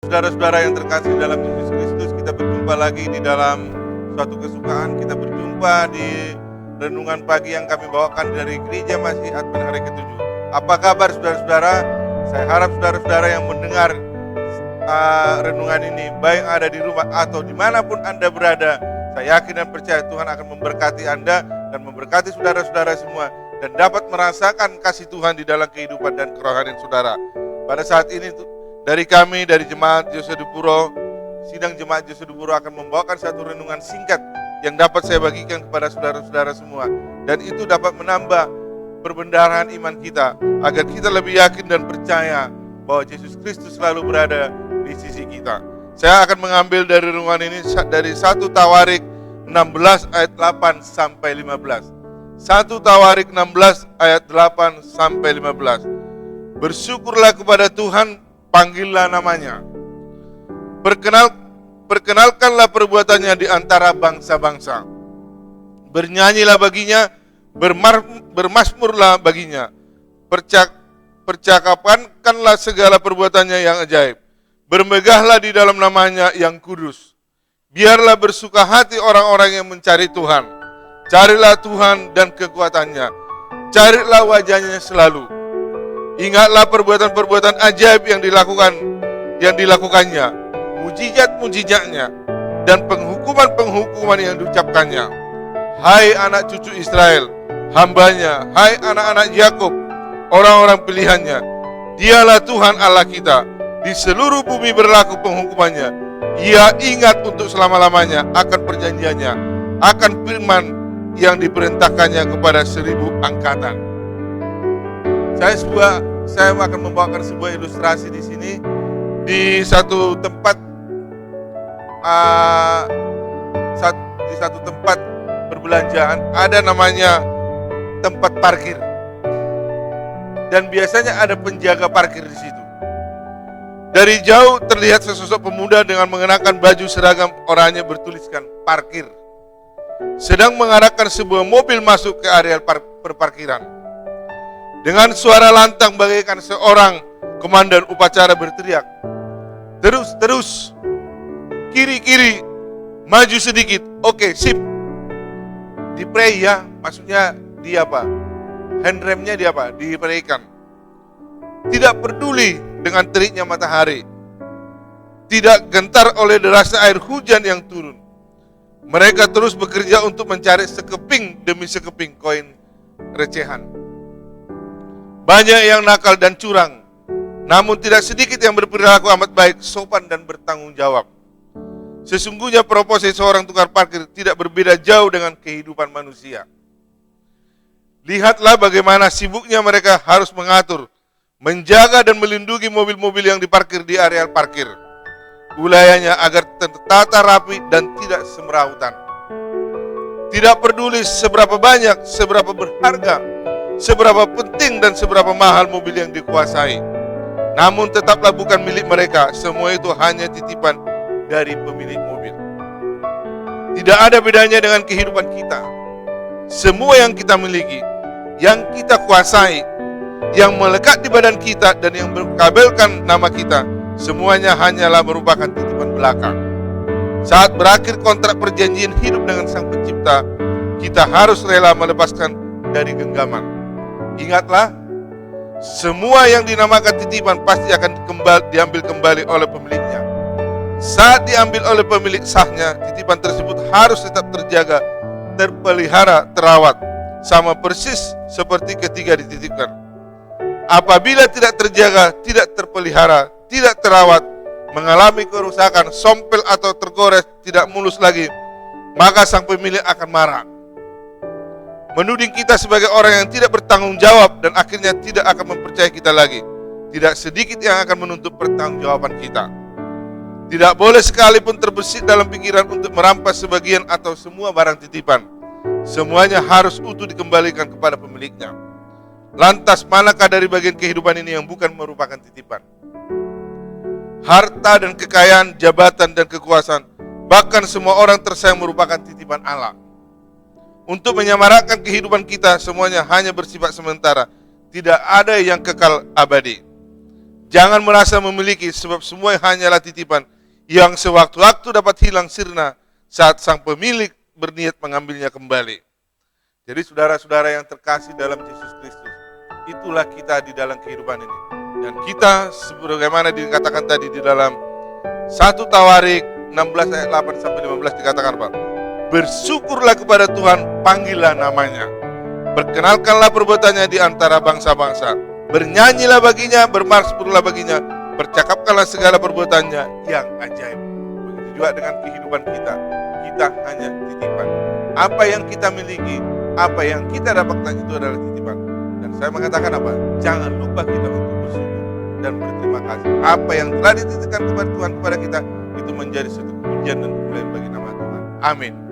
Saudara-saudara yang terkasih dalam Yesus Kristus, kita berjumpa lagi di dalam suatu kesukaan. Kita berjumpa di renungan pagi yang kami bawakan dari Gereja Masih Advent hari ke-7. Apa kabar saudara-saudara? Saya harap saudara-saudara yang mendengar renungan ini, baik ada di rumah atau dimanapun Anda berada, saya yakin dan percaya Tuhan akan memberkati Anda dan memberkati saudara-saudara semua, dan dapat merasakan kasih Tuhan di dalam kehidupan dan kerohanian saudara. Pada saat ini dari kami, dari Jemaat Josedupuro, Sidang Jemaat Josedupuro akan membawakan satu renungan singkat yang dapat saya bagikan kepada saudara-saudara semua, dan itu dapat menambah perbendaharaan iman kita, agar kita lebih yakin dan percaya bahwa Yesus Kristus selalu berada di sisi kita. Saya akan mengambil dari renungan ini dari 1 Tawarik 16 ayat 8 sampai 15. 1 Tawarik 16 ayat 8 sampai 15. Bersyukurlah kepada Tuhan, panggillah namanya. Perkenalkanlah perbuatannya di antara bangsa-bangsa. Bernyanyilah baginya, bermasmurlah baginya. Percakapankanlah segala perbuatannya yang ajaib. Bermegahlah di dalam namanya yang kudus. Biarlah bersuka hati orang-orang yang mencari Tuhan. Carilah Tuhan dan kekuatannya. Carilah wajahnya selalu. Ingatlah perbuatan-perbuatan ajaib yang dilakukannya, mujizat-mujizatnya, dan penghukuman-penghukuman yang diucapkannya. Hai anak cucu Israel, hambanya, hai anak-anak Yakub, orang-orang pilihannya. Dialah Tuhan Allah kita. Di seluruh bumi berlaku penghukumannya. Ia ingat untuk selama-lamanya akan perjanjiannya, akan firman yang diperintahkannya kepada 1000 angkatan. Saya akan membawakan sebuah ilustrasi di sini, di satu tempat perbelanjaan ada namanya tempat parkir, dan biasanya ada penjaga parkir di situ. Dari jauh terlihat sesosok pemuda dengan mengenakan baju seragam oranye bertuliskan parkir, sedang mengarahkan sebuah mobil masuk ke area perparkiran. Dengan suara lantang bagaikan seorang komandan upacara berteriak, terus, kiri, maju sedikit, oke, sip. Dipray ya, maksudnya handremnya diperaikan. Tidak peduli dengan teriknya matahari, tidak gentar oleh derasnya air hujan yang turun. Mereka terus bekerja untuk mencari sekeping demi sekeping koin recehan. Banyak yang nakal dan curang, namun tidak sedikit yang berperilaku amat baik, sopan dan bertanggung jawab. Sesungguhnya profesi seorang tukang parkir tidak berbeda jauh dengan kehidupan manusia. Lihatlah bagaimana sibuknya mereka harus mengatur, menjaga dan melindungi mobil-mobil yang diparkir di area parkir wilayahnya agar tertata rapi dan tidak semrawutan. Tidak peduli seberapa banyak, seberapa berharga, seberapa penting dan seberapa mahal mobil yang dikuasai, namun tetaplah bukan milik mereka. Semua itu hanya titipan dari pemilik mobil. Tidak ada bedanya dengan kehidupan kita. Semua yang kita miliki, yang kita kuasai, yang melekat di badan kita dan yang berkabelkan nama kita, semuanya hanyalah merupakan titipan belaka. Saat berakhir kontrak perjanjian hidup dengan Sang Pencipta, kita harus rela melepaskan dari genggaman. Ingatlah, semua yang dinamakan titipan pasti akan diambil kembali oleh pemiliknya. Saat diambil oleh pemilik sahnya, titipan tersebut harus tetap terjaga, terpelihara, terawat, sama persis seperti ketika dititipkan. Apabila tidak terjaga, tidak terpelihara, tidak terawat, mengalami kerusakan, sompel atau tergores, tidak mulus lagi, maka sang pemilik akan marah, menuding kita sebagai orang yang tidak bertanggung jawab, dan akhirnya tidak akan mempercayai kita lagi. Tidak sedikit yang akan menuntut pertanggungjawaban kita. Tidak boleh sekalipun terbesit dalam pikiran untuk merampas sebagian atau semua barang titipan. Semuanya harus utuh dikembalikan kepada pemiliknya. Lantas manakah dari bagian kehidupan ini yang bukan merupakan titipan? Harta dan kekayaan, jabatan dan kekuasaan, bahkan semua orang tersayang merupakan titipan Allah. Untuk menyamarakkan kehidupan kita, semuanya hanya bersifat sementara. Tidak ada yang kekal abadi. Jangan merasa memiliki, sebab semua hanyalah titipan yang sewaktu-waktu dapat hilang sirna saat sang pemilik berniat mengambilnya kembali. Jadi saudara-saudara yang terkasih dalam Yesus Kristus, itulah kita di dalam kehidupan ini. Dan kita sebagaimana dikatakan tadi di dalam 1 Tawarik 16 ayat 8 sampai 15 dikatakan apa? Bersyukurlah kepada Tuhan, panggillah namanya. Perkenalkanlah perbuatannya di antara bangsa-bangsa. Bernyanyilah baginya, bermazmurlah baginya, percakapkanlah segala perbuatannya yang ajaib. Begitu juga dengan kehidupan kita. Kita hanya titipan. Apa yang kita miliki, apa yang kita dapatkan itu adalah titipan. Dan saya mengatakan apa? Jangan lupa kita untuk bersyukur dan berterima kasih. Apa yang telah dititipkan kepada Tuhan kepada kita, itu menjadi suatu pujian dan kemuliaan bagi nama Tuhan. Amin.